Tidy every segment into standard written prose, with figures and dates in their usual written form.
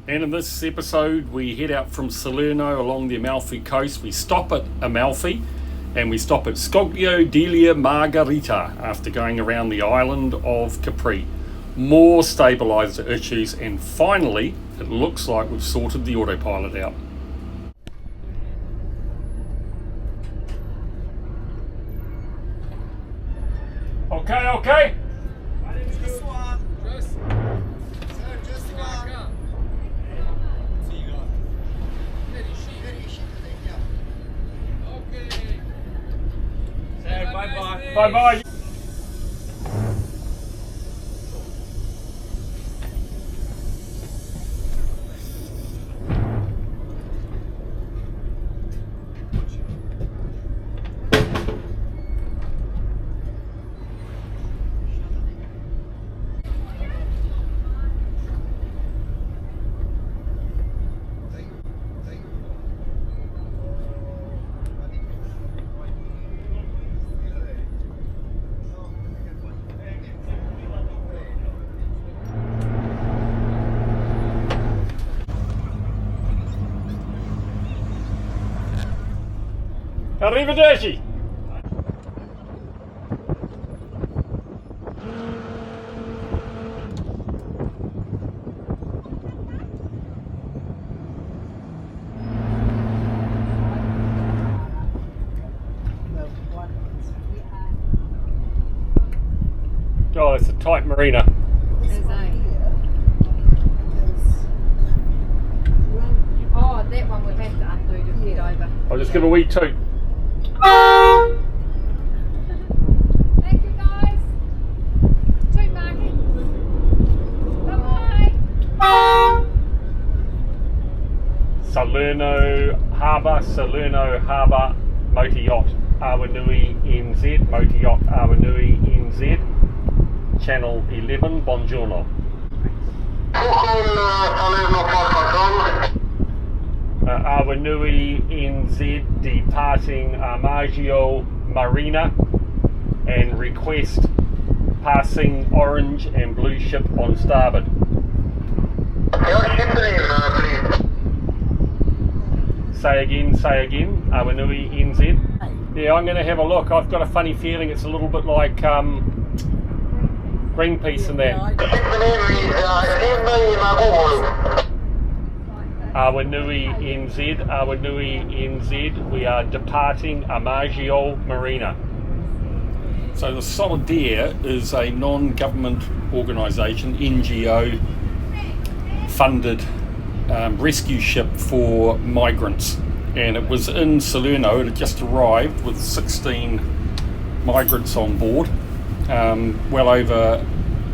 And in this episode, we head out from Solerno along the Amalfi Coast. We stop at Amalfi and we stop at Scoglio della Margherita after going around the island of Capri. More stabiliser issues, and finally, it looks like we've sorted the autopilot out. Okay. Just one. Just one. Okay. Say bye-bye. Bye-bye. Arrivederci. Oh, it's a tight marina. Oh, that one we've had to undo to get over. I'll just give a wee toot. Thank you guys. Toot Marky. Bye-bye. Salerno Harbour Motor Yacht Awanui NZ, Motor Yacht Awanui NZ, Channel 11, buongiorno. Awanui NZ departing Armaggio Marina, and request passing orange and blue ship on starboard. Your ship name, please. Say again, Awanui NZ. Yeah, I'm going to have a look. I've got a funny feeling it's a little bit like Greenpeace and that. Ship name is in Google. Awanui NZ, we are departing Armaggio Marina. So the Solidaire is a non-government organisation, NGO funded rescue ship for migrants, and it was in Solerno. It had just arrived with 16 migrants on board. Well over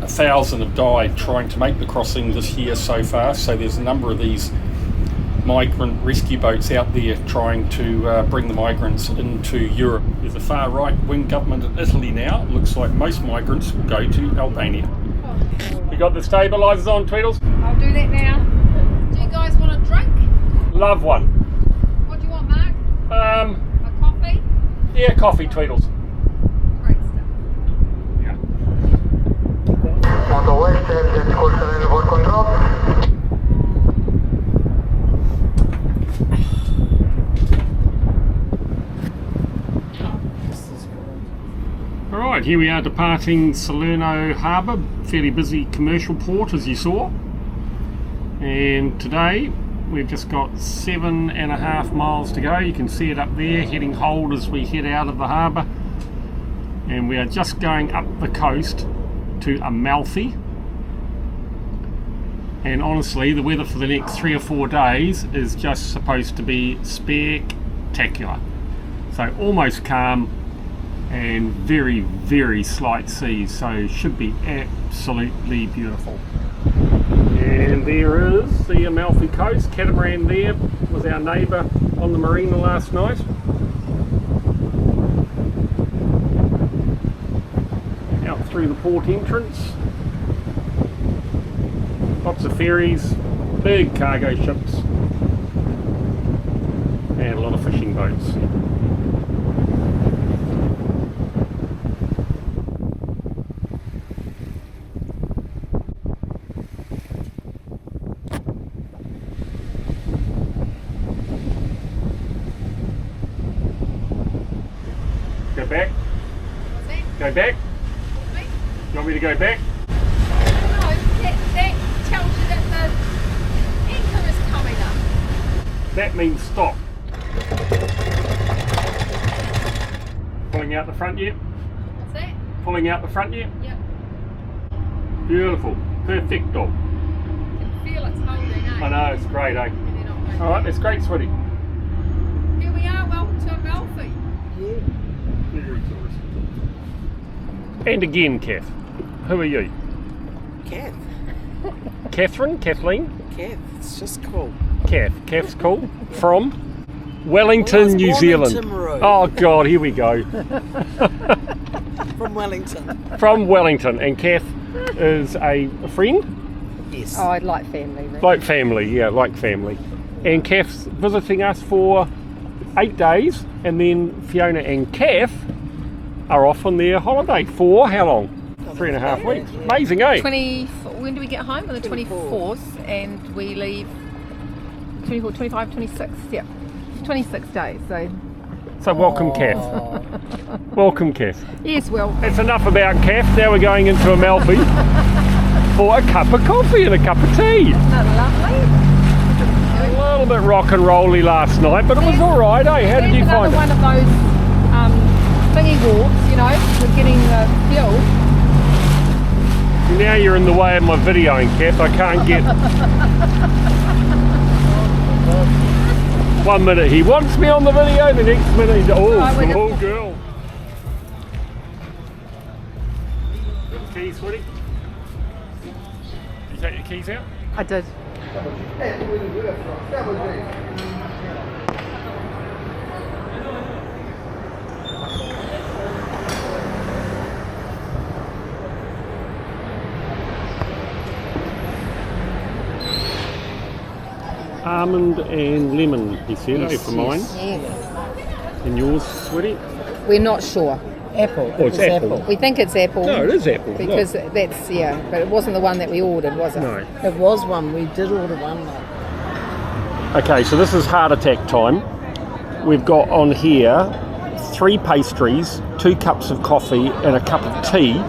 1,000 have died trying to make the crossing this year so far, so there's a number of these migrant rescue boats out there trying to bring the migrants into Europe. There's a far right wing government in Italy now. It looks like most migrants will go to Albania. You got the stabilisers on, Tweedles? I'll do that now. Do you guys want a drink? Love one. What do you want, Mark? A coffee? Yeah, coffee, Tweedles. Great stuff. Yeah. On the west end, let's call Solerno for control. Alright, here we are departing Solerno Harbour, fairly busy commercial port as you saw. And today we've just got 7.5 miles to go. You can see it up there, heading hold as we head out of the harbour. And we are just going up the coast to Amalfi. And honestly, the weather for the next 3 or 4 days is just supposed to be spectacular. So almost calm and very, very slight seas, so should be absolutely beautiful. And there is the Amalfi Coast. Catamaran there was our neighbour on the marina last night. Out through the port entrance. Lots of ferries, big cargo ships, and a lot of fishing boats. Go back? You want me to go back? No, that tells you that the anchor is coming up. That means stop. Pulling out the front yet? What's that? Pulling out the front yet? Yep. Beautiful. Perfecto. Can feel it's holding, eh? I know, it's great, eh? And then I'll go Alright, that's great, sweetie. Here we are, welcome to Amalfi. Very tourist. And again, Kath, who are you? Kath. Catherine? Kathleen? Kath. It's just cool. Kath. Kath's cool. From? Wellington, New Zealand. Timaru. Oh God, here we go. From Wellington. From Wellington, and Kath is a friend? Yes. Oh, I'd like family. Really. Like family, yeah, like family. And Kath's visiting us for 8 days, and then Fiona and Kath are off on their holiday for how long? 3.5 weeks. Amazing, eh? When do we get home? On the 24th, and we leave 24, 25, 26. Yeah, 26 days. So welcome, Kath. Welcome, Kath. Yes, well, That's enough about Kath. Now we're going into Amalfi for a cup of coffee and a cup of tea. not lovely. A little bit rock and rolly last night, but it was all right, eh? How did you find One it? of those thingy walks, you know, we're getting the fuel. Now you're in the way of my videoing, Kath. I can't get... 1 minute he wants me on the video, the next minute he's... Oh, small girl. Keys, sweetie? Did you take your keys out? I did. Almond and lemon, he said, eh, for mine. Yes. And yours, sweetie? We're not sure. Apple. Oh, it's apple. We think it's apple. No, it is apple. Because that's, yeah, but it wasn't the one that we ordered, was it? No. It was one. We did order one. Okay, so this is heart attack time. We've got on here 3 pastries, 2 cups of coffee and a cup of tea,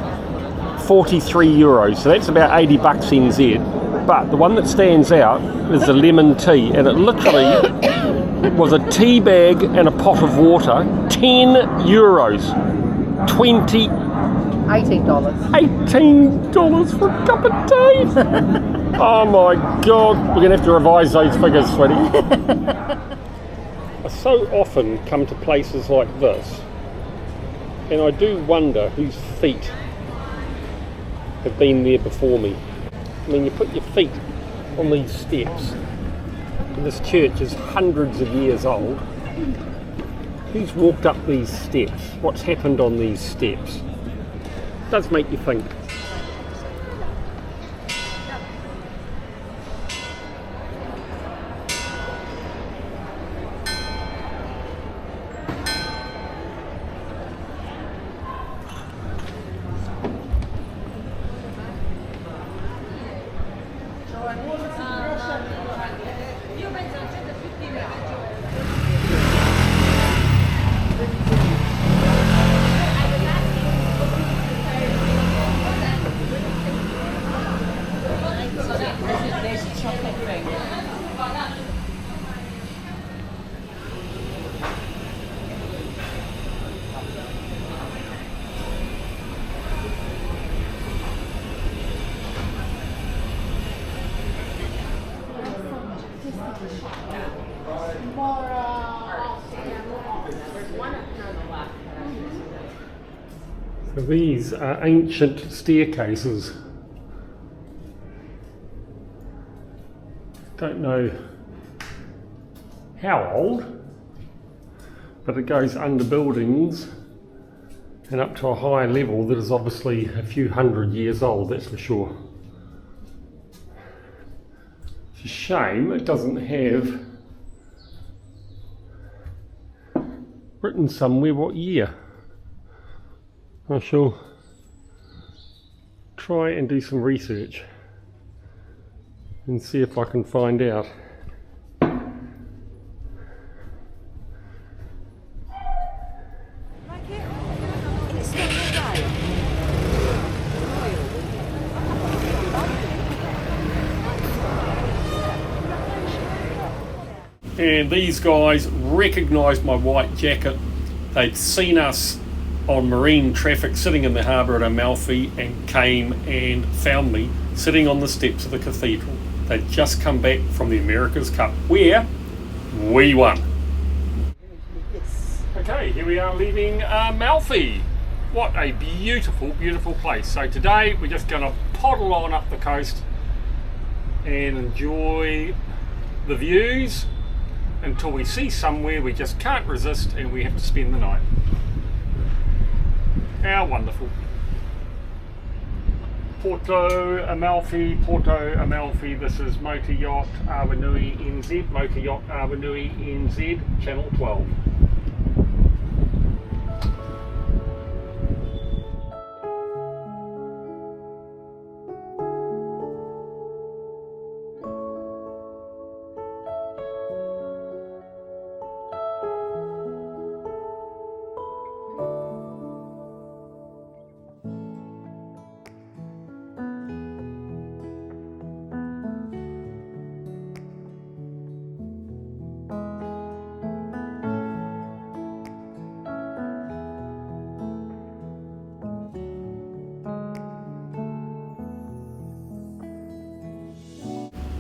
43 euros. So that's about 80 bucks NZ. But the one that stands out is the lemon tea, and it literally was a tea bag and a pot of water, 10 euros. $18 for a cup of tea. Oh my God, we're gonna have to revise those figures, sweetie. I so often come to places like this, and I do wonder whose feet have been there before me. I mean, you put your feet on these steps, and this church is hundreds of years old. Who's walked up these steps? What's happened on these steps? It does make you think. So these are ancient staircases. Don't know how old, but it goes under buildings and up to a higher level that is obviously a few hundred years old, that's for sure. It's a shame it doesn't have written somewhere what year. I shall try and do some research and see if I can find out. and these guys recognised my white jacket. They'd seen us on marine traffic sitting in the harbour at Amalfi and came and found me sitting on the steps of the cathedral. They'd just come back from the America's Cup where we won. Okay, here we are leaving Amalfi. What a beautiful, beautiful place. So today we're just going to poddle on up the coast and enjoy the views until we see somewhere we just can't resist and we have to spend the night. How wonderful. Porto Amalfi, this is Motor Yacht Awanui NZ, Motor Yacht Awanui NZ, Channel 12.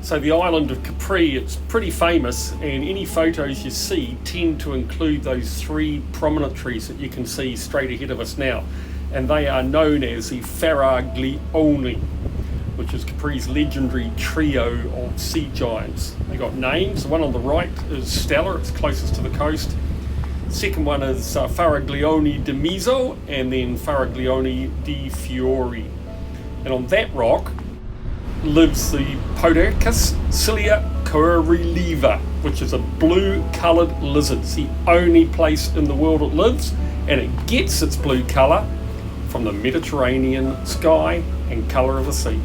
So the island of Capri, it's pretty famous, and any photos you see tend to include those three promontories that you can see straight ahead of us now, and they are known as the Faraglioni, which is Capri's legendary trio of sea giants. They got names. The one on the right is Stella, it's closest to the coast. Second one is Faraglioni di Mezzo, and then Faraglioni di Fiori. And on that rock lives the Podacus cilia correliva, which is a blue coloured lizard. It's the only place in the world it lives, and it gets its blue colour from the Mediterranean sky and colour of the sea.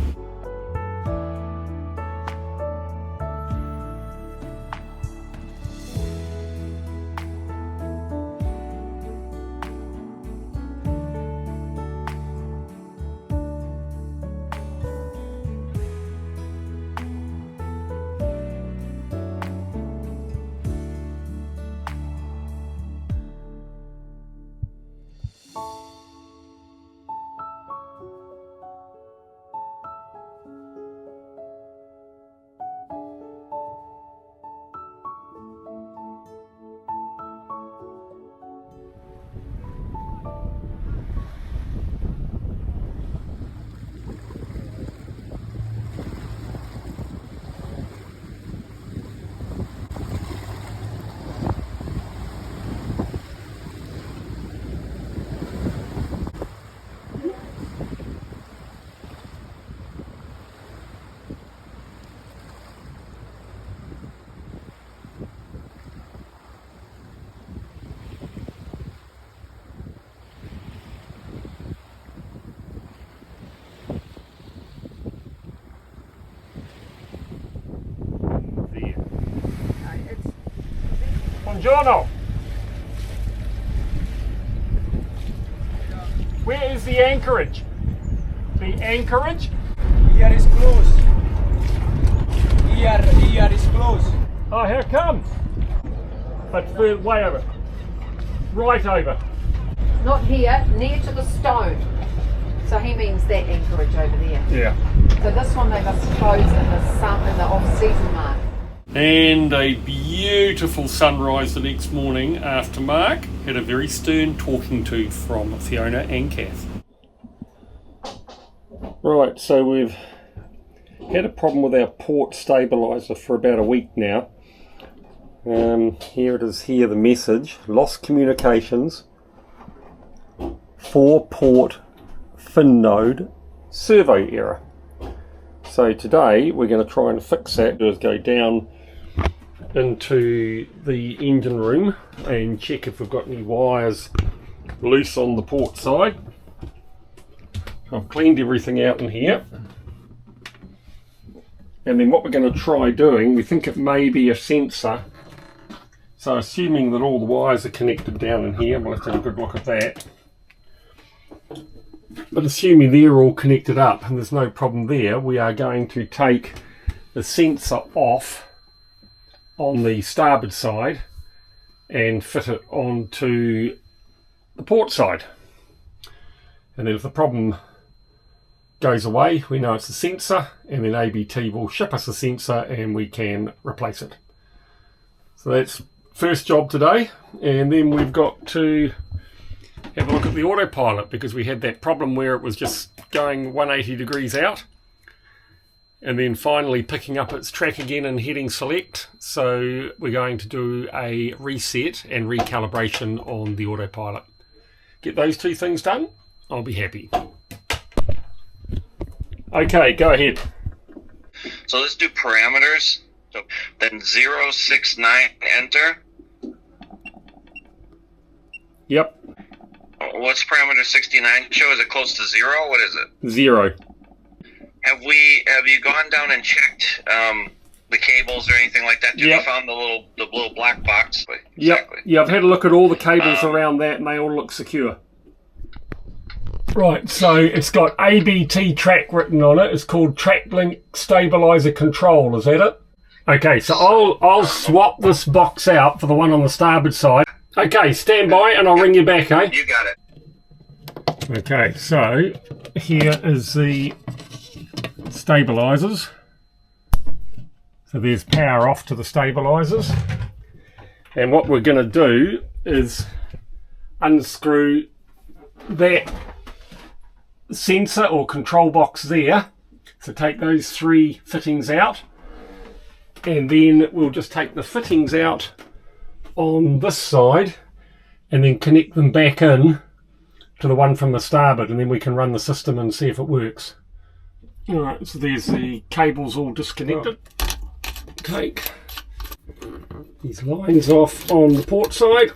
Buongiorno. Where is the anchorage? The anchorage? Here is closed. Here is closed. Oh, how come? But further way over. Right over. Not here, near to the stone. So he means that anchorage over there. Yeah. So this one they must close in the off-season mark. And a beautiful sunrise the next morning after Mark had a very stern talking to from Fiona and Kath. Right, so we've had a problem with our port stabiliser for about a week now. Here it is here, the message. Lost communications. 4 port fin node servo error. So today we're going to try and fix that. Do is go down into the engine room and check if we've got any wires loose on the port side. I've cleaned everything out in here, and then what we're going to try doing, we think it may be a sensor, so assuming that all the wires are connected down in here, we'll have to have a good look at that. But assuming they're all connected up and there's no problem there, we are going to take the sensor off on the starboard side and fit it onto the port side. And then if the problem goes away, we know it's the sensor, and then ABT will ship us a sensor and we can replace it. So that's first job today, and then we've got to have a look at the autopilot, because we had that problem where it was just going 180 degrees out and then finally picking up its track again and hitting select. So we're going to do a reset and recalibration on the autopilot. Get those two things done, I'll be happy. Okay, go ahead. So let's do parameters. So then 069 enter. Yep. What's parameter 69 show? Is it close to 0? What is it? 0. Have you gone down and checked the cables or anything like that? Have you found the little black box? Exactly. Yeah, I've had a look at all the cables around that, and they all look secure. Right, so it's got ABT track written on it. It's called Track Link Stabilizer Control. Is that it? Okay, so I'll swap this box out for the one on the starboard side. Okay, stand by and I'll ring you back, eh? You got it. Okay, so here is the stabilizers. So there's power off to the stabilizers. And what we're going to do is unscrew that sensor or control box there. So take those 3 fittings out, and then we'll just take the fittings out on this side and then connect them back in to the one from the starboard, and then we can run the system and see if it works. Alright, so there's the cables all disconnected. Take these lines off on the port side.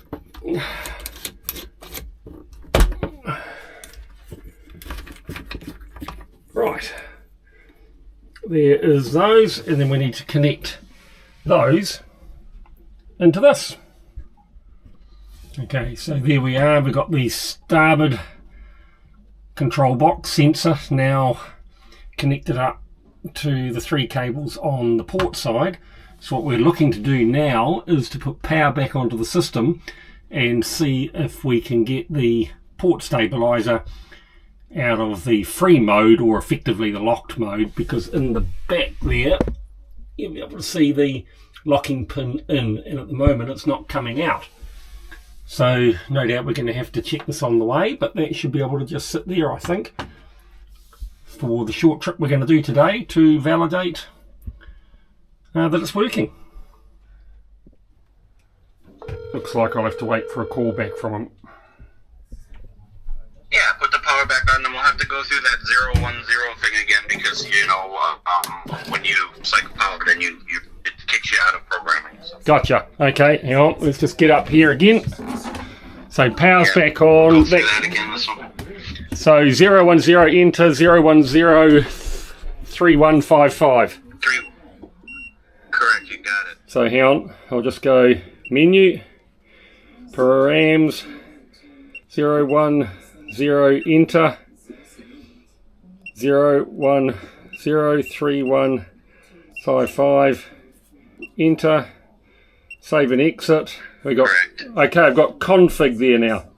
Right, there is those, and then we need to connect those into this. Okay, so there we are. We've got the starboard control box sensor now connected up to the 3 cables on the port side. So what we're looking to do now is to put power back onto the system and see if we can get the port stabilizer out of the free mode, or effectively the locked mode, because in the back there you'll be able to see the locking pin in, and at the moment it's not coming out. So no doubt we're going to have to check this on the way, but that should be able to just sit there, I think, for the short trip we're going to do today to validate that it's working. Looks like I'll have to wait for a call back from him. Yeah, put the power back on, then we'll have to go through that 010 thing again, because, you know, when you cycle power, then it kicks you out of programming. So. Gotcha. Okay, hang on. Let's just get up here again. So power's back on. Go through that again, this one. So 010 enter 010 3155. Correct, you got it. So hang on. I'll just go menu, params, 010 enter 010 3155, enter, save and exit. We got correct. Okay, I've got config there now.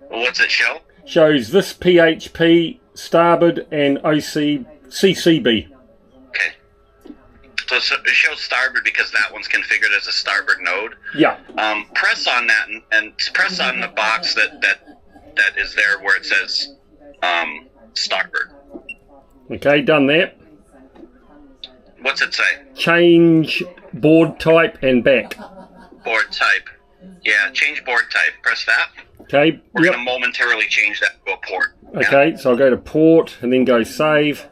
What's it show? Shows this PHP, starboard, and CCB. Okay. So it shows starboard because that one's configured as a starboard node. Yeah. Press on that and press on the box that is there where it says starboard. Okay, done that. What's it say? Change board type and back. Board type. Yeah, change board type. Press that. Okay. We're going to momentarily change that to a port. Okay, so I'll go to port and then go save.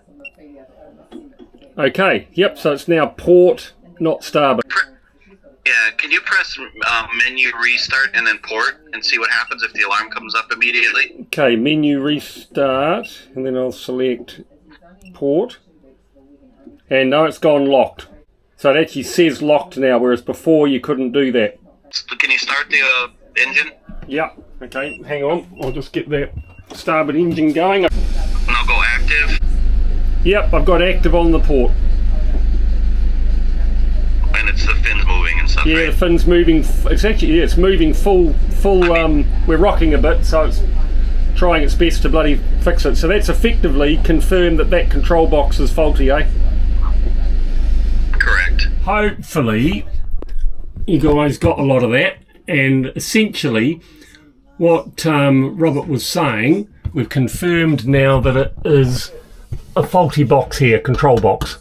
Okay, yep, so it's now port, not starboard. Yeah, can you press menu restart and then port and see what happens if the alarm comes up immediately? Okay, menu restart, and then I'll select port. And no, it's gone locked. So it actually says locked now, whereas before you couldn't do that. Can you start the engine? Yeah, okay, hang on. I'll just get that starboard engine going. And I'll go active. Yep, I've got active on the port. Yeah, the fin's moving. It's actually, yeah, it's moving full. We're rocking a bit, so it's trying its best to bloody fix it. So that's effectively confirmed that control box is faulty, eh? Correct. Hopefully, you guys got a lot of that, and essentially, what Robert was saying, we've confirmed now that it is a faulty box here, control box.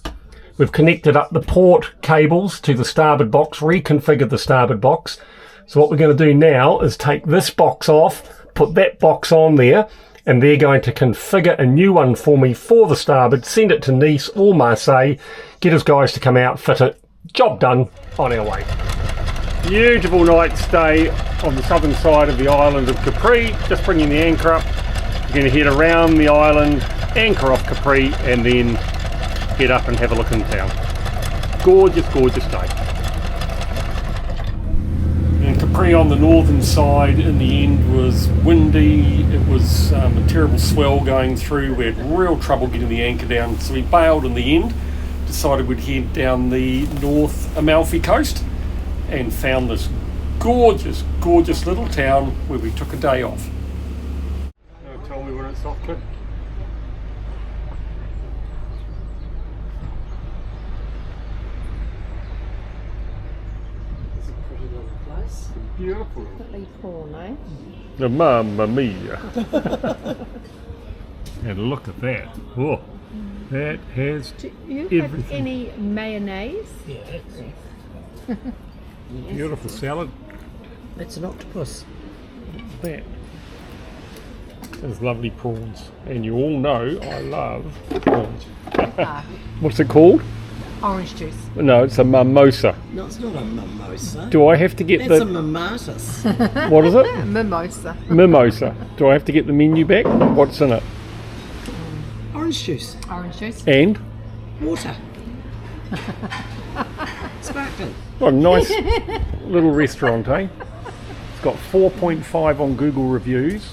We've connected up the port cables to the starboard box, reconfigured the starboard box. So what we're going to do now is take this box off, put that box on there, and they're going to configure a new one for me for the starboard, send it to Nice or Marseille, get us guys to come out, fit it, job done, on our way. Beautiful night stay on the southern side of the island of Capri, just bringing the anchor up. We're going to head around the island, anchor off Capri, and then head up and have a look in town. Gorgeous, gorgeous day. And Capri on the northern side in the end was windy. It was a terrible swell going through. We had real trouble getting the anchor down, so we bailed in the end. Decided we'd head down the North Amalfi Coast and found this gorgeous, gorgeous little town where we took a day off. Tell me when it's off, kid. Beautiful. Definitely prawn, eh? The Mamma Mia. And look at that. Oh, that has Do you have everything. any mayonnaise? Yeah, Beautiful salad. it's an octopus. That. There's lovely prawns. And you all know I love prawns. What's it called? Orange juice. No, it's a mimosa. No, it's not a mimosa. Do I have to get That's a the... mimosa. What is it? Mimosa. Mimosa. Do I have to get the menu back? What's in it? Orange juice. Orange juice. And? Water. Sparkling. What a nice little restaurant, eh? It's got 4.5 on Google reviews.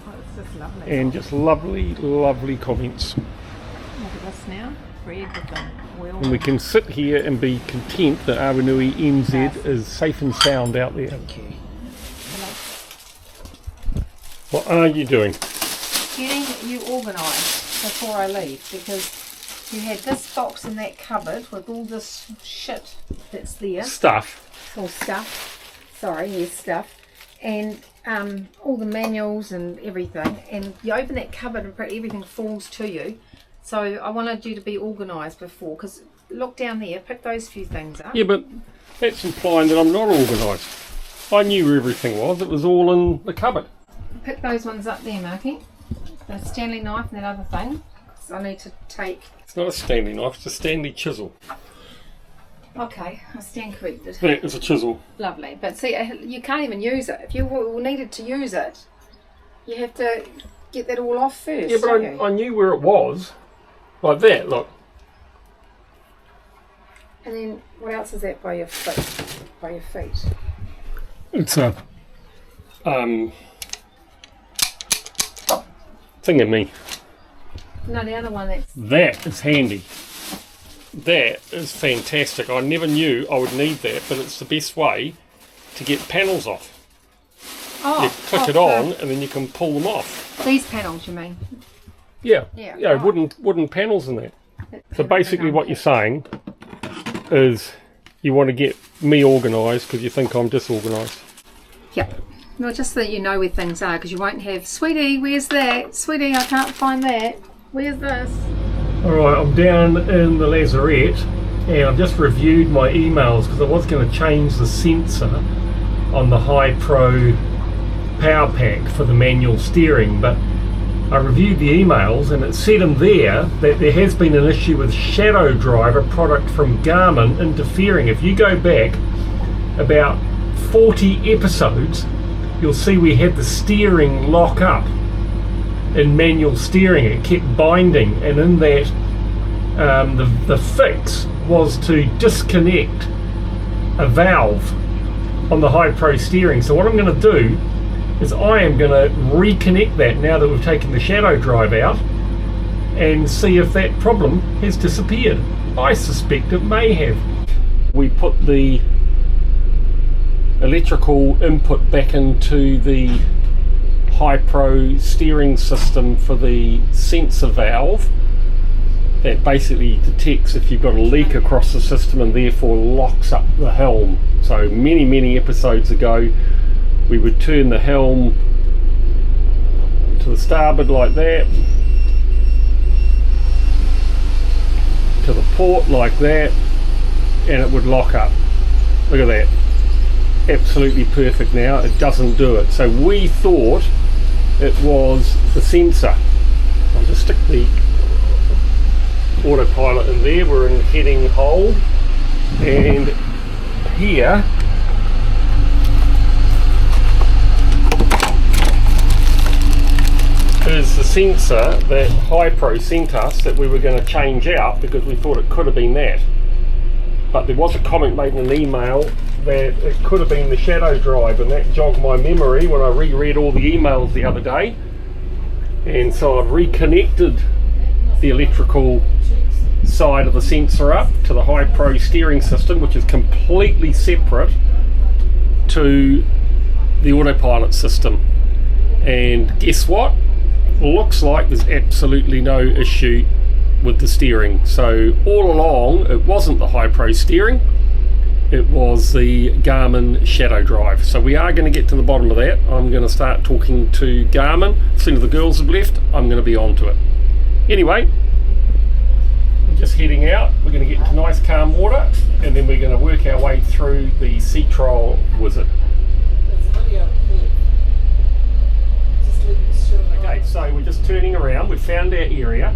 Oh, it's just lovely. And just lovely, lovely comments. Look at this now. Bread with the oil. And we can sit here and be content that Awanui NZ is safe and sound out there. Thank you. What are you doing? Getting you organised before I leave, because you had this box in that cupboard with all this shit that's there. Stuff. Or stuff. Sorry, yes, stuff. And all the manuals and everything. And you open that cupboard and everything falls to you. So I wanted you to be organised before, because look down there, pick those few things up. Yeah, but that's implying that I'm not organised. I knew where everything was. It was all in the cupboard. Pick those ones up there, Marky. The Stanley knife and that other thing. 'Cause I need to take... It's not a Stanley knife, it's a Stanley chisel. Okay, I stand corrected. That is a chisel. Lovely. But see, you can't even use it. If you needed to use it, you have to get that all off first. Yeah, but don't you? I knew where it was. Like that, look. And then what else is that by your feet? By your feet. It's a thingamee. No, the other one that's... That is handy. That is fantastic. I never knew I would need that, but it's the best way to get panels off. Oh, You click it on and then you can pull them off. These panels, you mean? Yeah, Yeah, right. wooden panels in that. So basically what you're saying is you want to get me organised because you think I'm disorganised. Yeah. Well, just so that you know where things are, because you won't have, sweetie, where's that? Sweetie, I can't find that. Where's this? Alright, I'm down in the lazarette and I've just reviewed my emails because I was going to change the sensor on the High Pro power pack for the manual steering, but I reviewed the emails and it said in there that there has been an issue with Shadow Drive, a product from Garmin, interfering. If you go back about 40 episodes, you'll see we had the steering lock up in manual steering. It kept binding, and in that the fix was to disconnect a valve on the High Pro steering. So what I'm going to do is I am going to reconnect that now that we've taken the Shadow Drive out and see if that problem has disappeared. I suspect it may have. We put the electrical input back into the high-pro steering system for the sensor valve that basically detects if you've got a leak across the system and therefore locks up the helm. So many episodes ago we would turn the helm to the starboard like that, to the port like that, and it would lock up. Look at that, absolutely perfect. Now it doesn't do it, so we thought it was the sensor. I'll just stick the autopilot in there. We're in heading hold, and here is the sensor that Hypro sent us that we were going to change out because we thought it could have been that, but there was a comment made in an email that it could have been the shadow drive, and that jogged my memory when I reread all the emails the other day, and so I've reconnected the electrical side of the sensor up to the Hypro steering system, which is completely separate to the autopilot system, and guess what? Looks like there's absolutely no issue with the steering. So all along it wasn't the Hypro steering, it was the Garmin shadow drive. So we are going to get to the bottom of that. I'm going to start talking to Garmin. As soon as the girls have left, I'm going to be on to it. Anyway, we're just heading out. We're going to get into nice calm water, and then we're going to work our way through the sea trial wizard. Okay, so we're just turning around. We've found our area.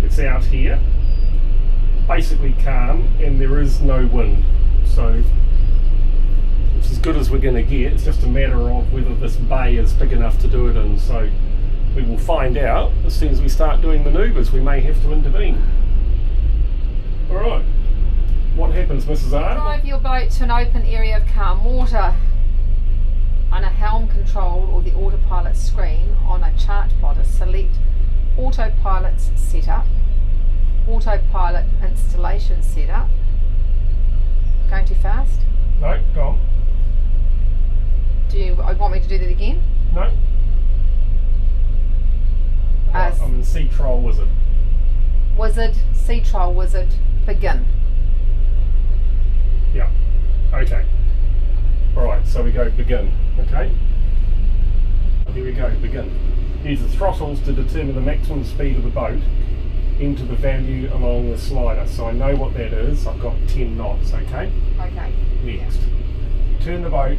It's out here, basically calm, and there is no wind. So it's as good as we're going to get. It's just a matter of whether this bay is big enough to do it in. So we will find out as soon as we start doing manoeuvres. We may have to intervene. All right. What happens, Mrs. R? Drive your boat to an open area of calm water. On a helm control or the autopilot screen on a chart plotter, select Autopilot's setup, Autopilot installation setup. Going too fast? No, go on. Do you want me to do that again? No. I'm in Sea Trial Wizard. Wizard, Sea Trial Wizard, begin. Yeah. Okay. Alright, so we go begin. Okay. Here we go, begin. Use the throttles to determine the maximum speed of the boat into the value along the slider. So I know what that is. I've got 10 knots, okay? Okay. Next. Turn the boat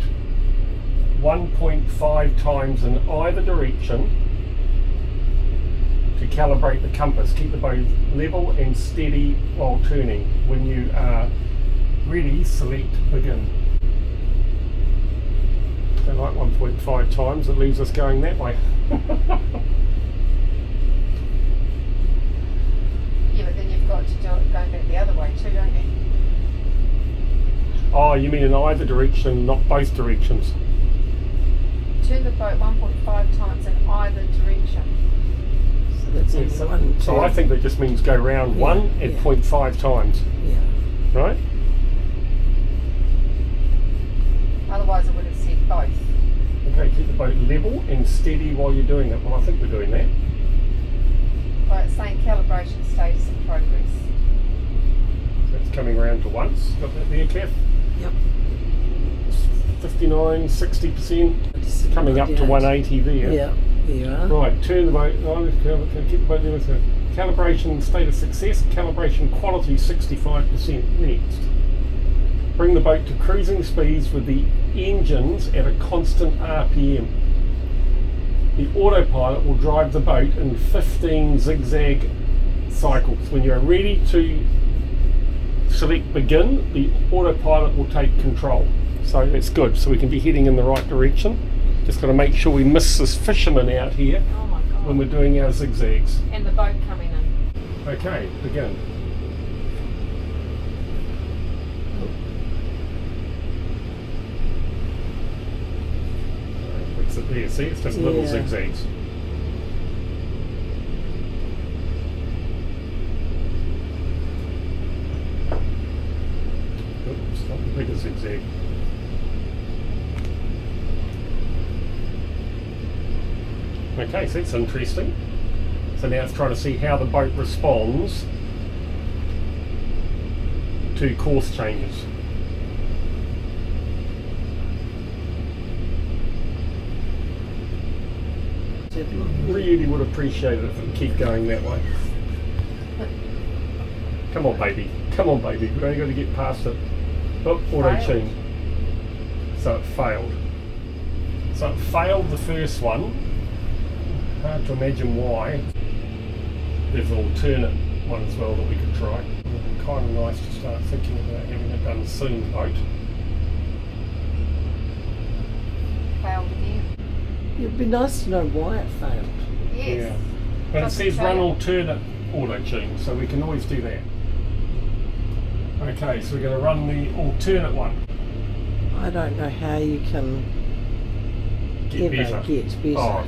1.5 times in either direction to calibrate the compass. Keep the boat level and steady while turning. When you are ready, select begin. So like 1.5 times, it leaves us going that way. Yeah, but then you've got to do it going back the other way too, don't you? Oh, you mean in either direction, not both directions? Turn the boat 1.5 times in either direction. So that's only So, one, two. so I think that just means go round Yeah, one at yeah. 0.5 times, Yeah. right? Otherwise it would have said both. Okay, keep the boat level and steady while you're doing it. Well, I think we're doing that. Well, it's saying calibration status in progress. So it's coming around to once. Got that there, Kath? Yep. 59, 60%, coming up to Yeah. 180 there. Yeah. There you are. Right, turn the boat, keep the boat there with the calibration state of success, calibration quality 65%. Next. Bring the boat to cruising speeds with the engines at a constant RPM. The autopilot will drive the boat in 15 zigzag cycles. When you're ready to select begin, the autopilot will take control. So that's good, so we can be heading in the right direction. Just got to make sure we miss this fisherman out here Oh my god. when we're doing our zigzags. And the boat coming in. Okay, begin. Fix it there, see, it's just little Yeah. zigzags. Oops, not the bigger zigzag. Okay, so it's interesting. So now it's trying to see how the boat responds to course changes. Really would appreciate it if it would keep going that way. Come on, baby. Come on, baby. We've only got to get past it. Oh, auto-tune. So it failed. So it failed the first one. Hard to imagine why. There's an alternate one as well that we could try. It'd be kind of nice to start thinking about having it done soon, boat. Failed again. It'd be nice to know why it failed. Yes. Yeah. But it Doesn't says say run it. alternate auto-tune, so we can always do that. Okay, so we're going to run the alternate one. I don't know how you can Get better. get better. Oh,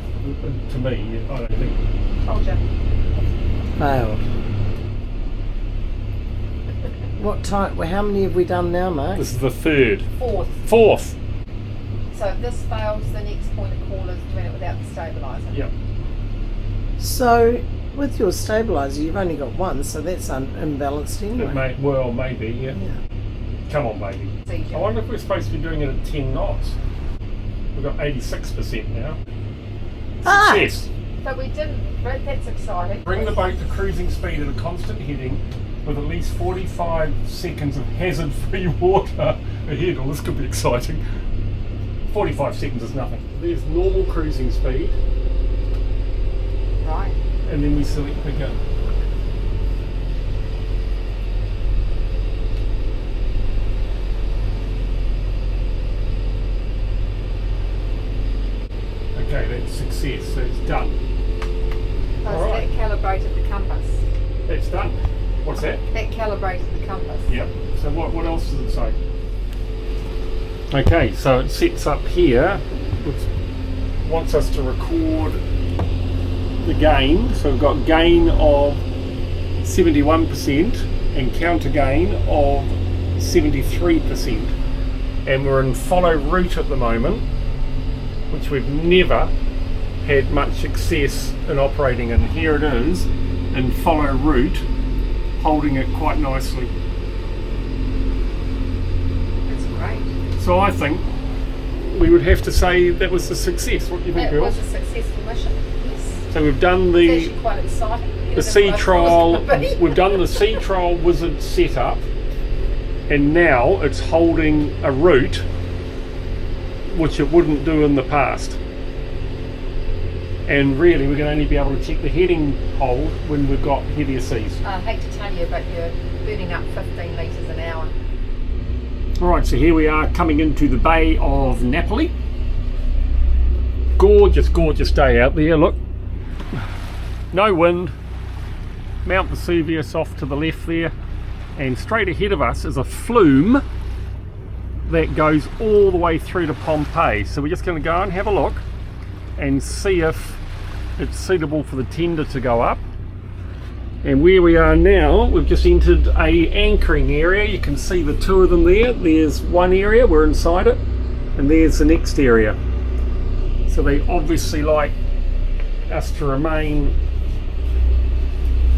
to me, I don't think. Told you. Failed. What time? Well, how many have we done now, Mark? This is the third. Fourth. Fourth. So if this fails, the next point of call is doing it without the stabiliser. Yep. So, with your stabiliser, you've only got one, so that's imbalanced anyway. It may, maybe, yeah. Yeah. Come on, baby. It's easier. I wonder if we're supposed to be doing it at 10 knots. We've got 86% now. Ah! Success. But we didn't. That's exciting. Bring the boat to cruising speed at a constant heading with at least 45 seconds of hazard-free water ahead. Oh, this could be exciting. 45 seconds is nothing. There's normal cruising speed, Right. and then we select begin. Okay, that's success, so it's done. So Alright. that calibrated the compass. That's done. What's that? That calibrated the compass. Yep. So what else does it say? Okay, so it sets up here. It wants us to record the gain. So we've got gain of 71% and counter gain of 73%. And we're in follow route at the moment, which we've never had much success in operating in. Here it is in follow route, holding it quite nicely. That's great. So I think we would have to say that was a success. What do you think, That girls? was a successful mission. Yes. So we've done It's the actually quite exciting. the sea trial. We've We've done the sea trial wizard setup, and now it's holding a route which it wouldn't do in the past. And really, we're going to only be able to check the heading hold when we've got heavier seas. I hate to tell you, but you're burning up 15 litres an hour. Alright, so here we are coming into the Bay of Naples. Gorgeous, gorgeous day out there, look. No wind. Mount Vesuvius off to the left there. And straight ahead of us is a flume that goes all the way through to Pompeii. So we're just going to go and have a look and see if it's suitable for the tender to go up. And where we are now, we've just entered a anchoring area. You can see the two of them there. There's one area, we're inside it, and there's the next area. So they obviously like us to remain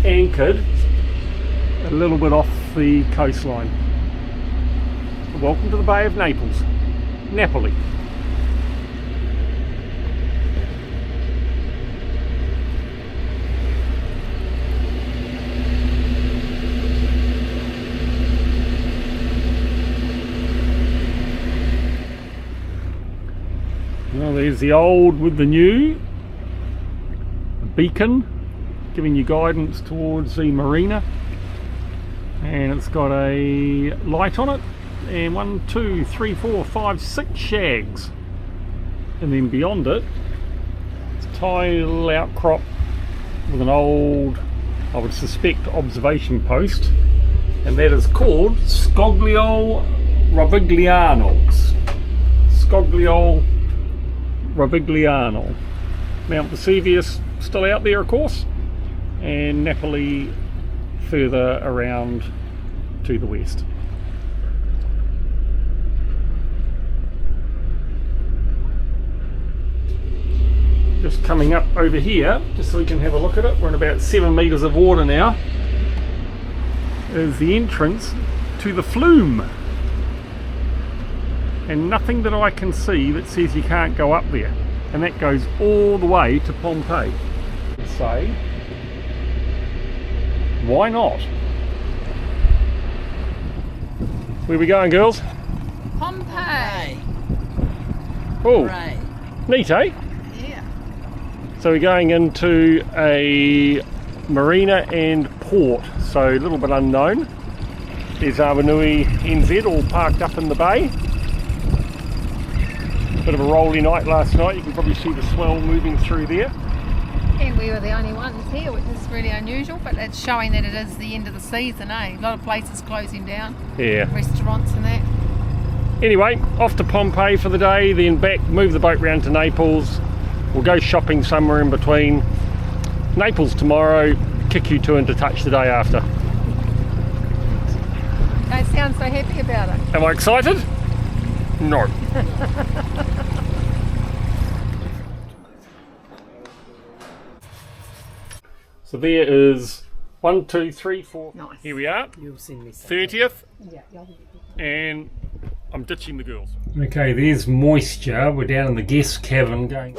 anchored a little bit off the coastline. Welcome to the Bay of Naples, Napoli. Well, there's the old with the new. A beacon giving you guidance towards the marina. And it's got a light on it. And 1, 2, 3, 4, 5, 6 shags. And then beyond it, it's a tiny little outcrop with an old, I would suspect, observation post. And that is called Scoglio Rovigliano. Scoglio Rovigliano. Mount Vesuvius still out there, of course, and Napoli further around to the west. Just coming up over here, just so we can have a look at it. We're in about 7 metres of water now. Is the entrance to the flume. And nothing that I can see that says you can't go up there. And that goes all the way to Pompeii. Say, why not? Where are we going, girls? Pompeii. Oh, Right. neat, eh? Yeah. So we're going into a marina and port, so a little bit unknown. There's Awanui NZ all parked up in the bay. Bit of a rolly night last night, you can probably see the swell moving through there. And we were the only ones here, which is really unusual, but it's showing that it is the end of the season, eh? A lot of places closing down, Yeah. restaurants and that. Anyway, off to Pompeii for the day, then back, move the boat round to Naples. We'll go shopping somewhere in between. Naples tomorrow, kick you two into touch the day after. Don't sound so happy about it. Am I excited? No. So there is 1, 2, 3, 4. Nice. Here we are, You'll send me some. 30th, Yeah, and I'm ditching the girls. Okay, there's moisture. We're down in the guest cabin going.